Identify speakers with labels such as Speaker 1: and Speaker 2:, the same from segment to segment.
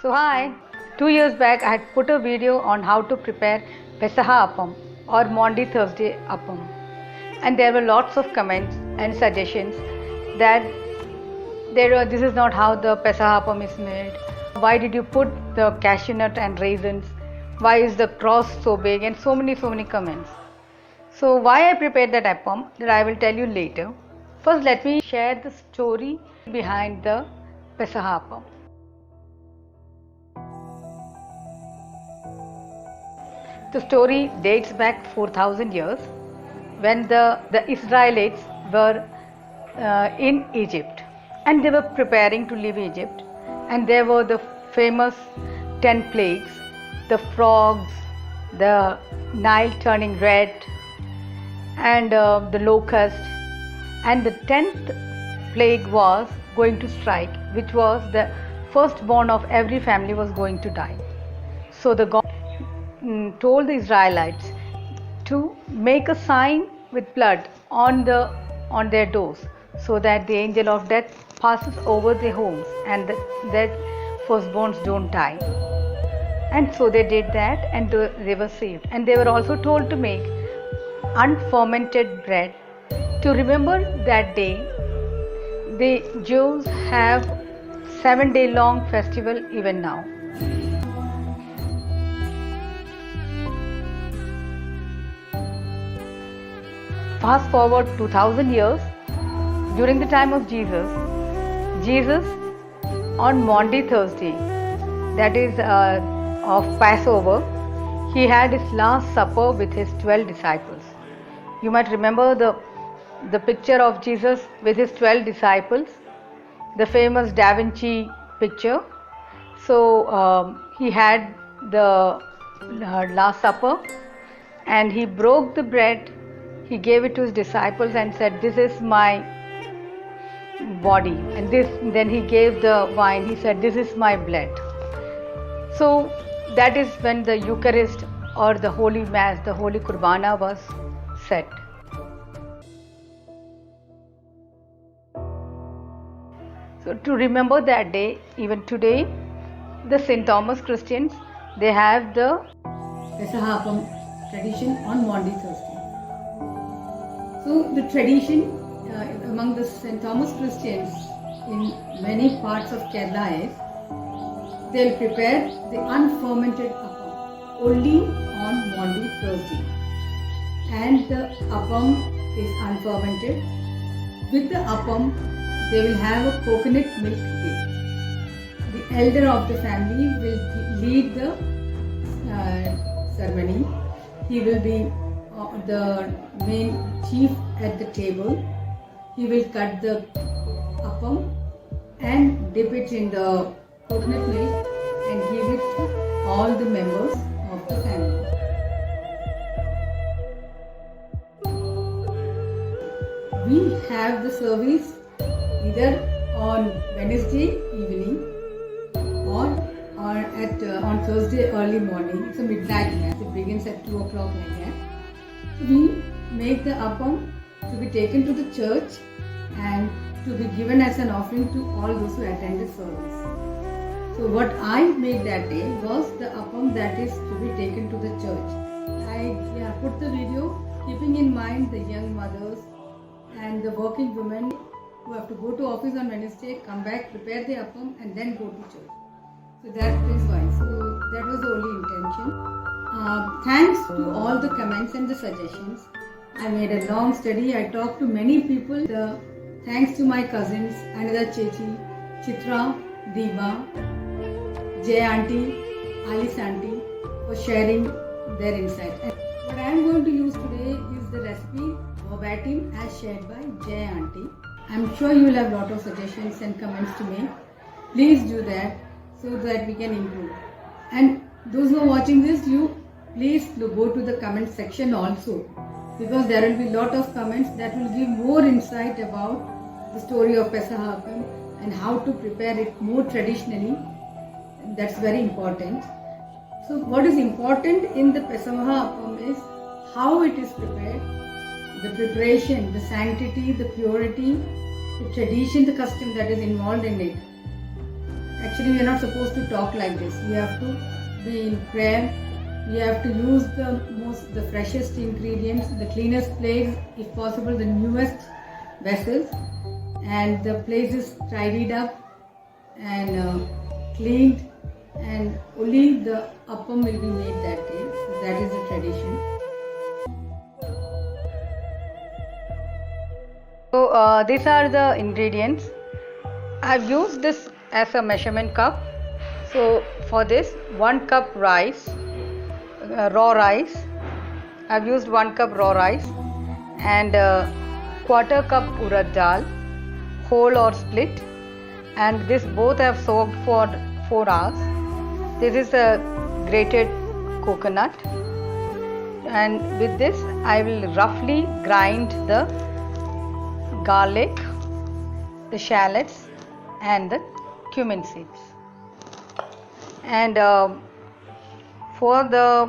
Speaker 1: So hi, 2 years back I had put a video on how to prepare Pesaha Appam or Maundy Thursday Appam, and there were lots of comments and suggestions that this is not how the Pesaha Appam is made. Why did you put the cashew nut and raisins? Why is the cross so big? And so many comments. So why I prepared that appam, that I will tell you later. First let me share the story behind the Pesaha Appam. The story dates back 4,000 years when the Israelites were in Egypt and they were preparing to leave Egypt, and there were the famous 10 plagues, the frogs, the Nile turning red, and the locust, and the 10th plague was going to strike, which was the firstborn of every family was going to die. So the God told the Israelites to make a sign with blood on their doors, so that the angel of death passes over their homes and that firstborns don't die. And so they did that, and they were saved. And they were also told to make unfermented bread to remember that day. The Jews have 7-day long festival even now. Fast forward 2000 years, during the time of Jesus on Maundy Thursday, that is of Passover, he had his last supper with his 12 disciples. You might remember the picture of Jesus with his 12 disciples, the famous Da Vinci picture. So he had the last supper, and he broke the bread, he gave it to his disciples and said, "This is my body," and then he gave the wine, he said, "This is my blood." So that is when the Eucharist or the Holy Mass, the Holy Kurbana was set. So to remember that day, even today, the St. Thomas Christians, they have the Pesaha Appam tradition on Maundy Thursday. So the tradition among the St. Thomas Christians in many parts of Kerala is, they'll prepare the unfermented appam only on Maundy Thursday, and the appam is unfermented. With the appam, they will have a coconut milk tea. The elder of the family will lead the ceremony. He will be the main chief at the table. He will cut the appam and dip it in the coconut milk and give it to all the members of the family. We have the service either on Wednesday evening or on Thursday early morning. It's a midnight mass. It begins at 2 o'clock like that. So we make the appam to be taken to the church and to be given as an offering to all those who attend the service. So what I made that day was the appam that is to be taken to the church. I put the video keeping in mind the young mothers and the working women who have to go to office on Wednesday, come back, prepare the appam and then go to church. So that is why. So that was the only intention. Thanks to all the comments and the suggestions. I made a long study. I talked to many people. Thanks to my cousins, Anida Chechi, Chitra, Deepa, Jay Auntie, Alice Auntie, for sharing their insights. And what I am going to use today is the recipe verbatim as shared by Jay Auntie. I am sure you will have a lot of suggestions and comments to make. Please do that so that we can improve. And those who are watching this, you please go to the comment section also, because there will be a lot of comments that will give more insight about the story of Pesaha Appam and how to prepare it more traditionally. That's very important. So what is important in the Pesaha Appam is how it is prepared, the preparation, the sanctity, the purity, the tradition, the custom that is involved in it. Actually, we are not supposed to talk like this. We have to be in prayer. We have to use the freshest ingredients, the cleanest plates, if possible, the newest vessels, and the place is tidied up and cleaned, and only the appam will be made that day. So that is the tradition. So these are the ingredients. I've used this as a measurement cup. So for this, 1 cup rice, raw rice. I've used 1 cup raw rice and quarter cup urad dal, whole or split, and this both have soaked for 4 hours. This is a grated coconut, and with this I will roughly grind the garlic, the shallots and the cumin seeds. And for the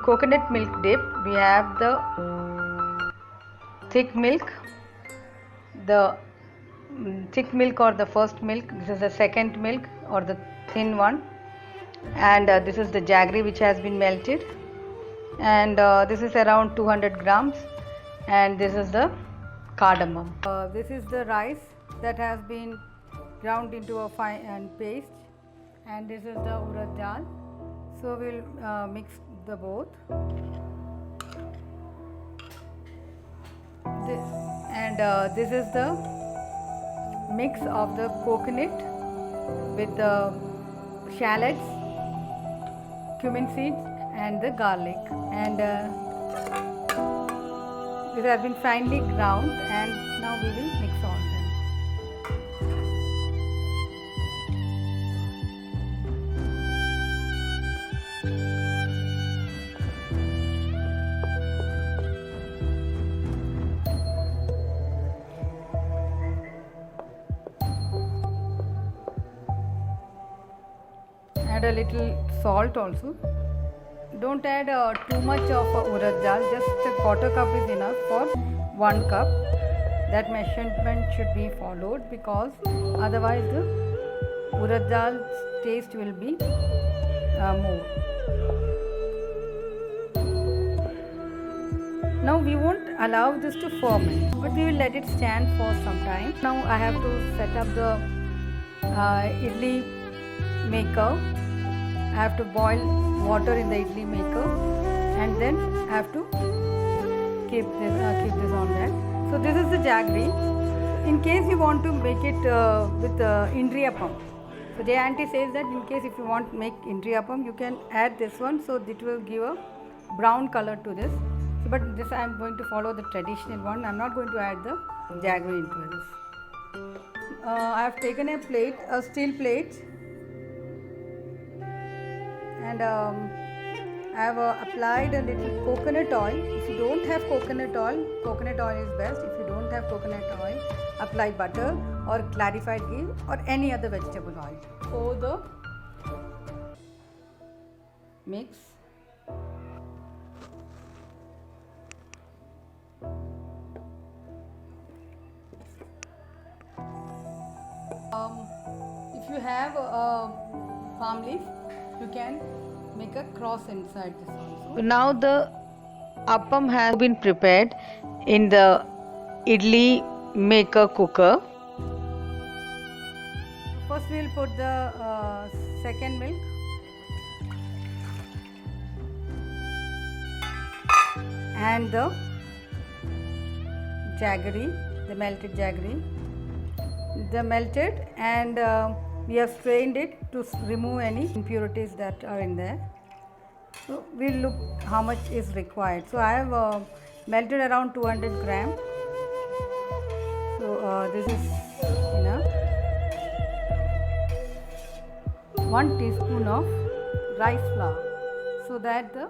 Speaker 1: coconut milk dip, we have the thick milk, the thick milk or the first milk. This is the second milk or the thin one, and this is the jaggery which has been melted, and this is around 200 grams, and this is the cardamom. This is the rice that has been ground into a fine paste, and this is the urad dal. So we'll mix the both. This is the mix of the coconut with the shallots, cumin seeds and the garlic, and this has been finely ground, and now we will mix all them. Add a little salt also. Don't add too much of urad dal, just a quarter cup is enough for 1 cup. That measurement should be followed, because otherwise the urad dal's taste will be more. Now we won't allow this to ferment, but we will let it stand for some time. Now I have to set up the idli maker. I have to boil water in the idli maker, and then I have to keep this on that. So this is the jaggery. In case you want to make it with indriyappam, so Jay aunty says that in case if you want to make indriyappam, you can add this one, so it will give a brown color to this. So, but this I am going to follow the traditional one. I am not going to add the jaggery into this. I have taken a plate, a steel plate, and I have applied a little coconut oil. If you don't have coconut oil is best. If you don't have coconut oil, apply butter or clarified ghee or any other vegetable oil. Pour the mix. If you have palm leaf, you can make a cross inside this also. Now the appam has been prepared in the idli maker cooker. First we will put the second milk. And the jaggery, the melted jaggery. The melted, and we have strained it to remove any impurities that are in there. So we'll look how much is required. So I have melted around 200 grams. So this is enough. 1 teaspoon of rice flour, so that the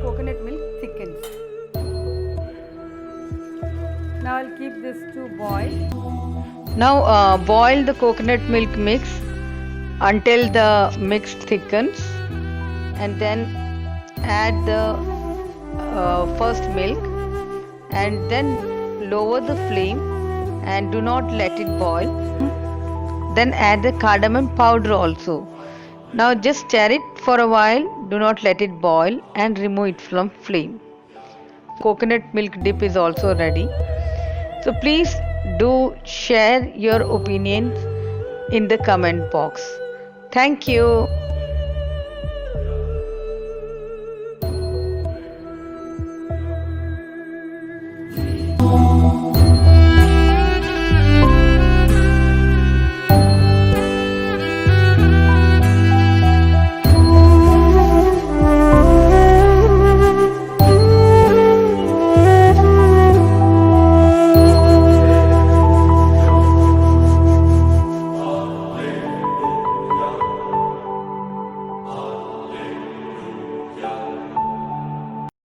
Speaker 1: coconut milk thickens. Now I'll keep this to boil. Now boil the coconut milk mix until the mix thickens, and then add the first milk, and then lower the flame
Speaker 2: and do not let it boil. Then add the cardamom powder also. Now just stir it for a while, do not let it boil, and remove it from flame. Coconut milk dip is also ready. So please do share your opinions in the comment box. Thank you.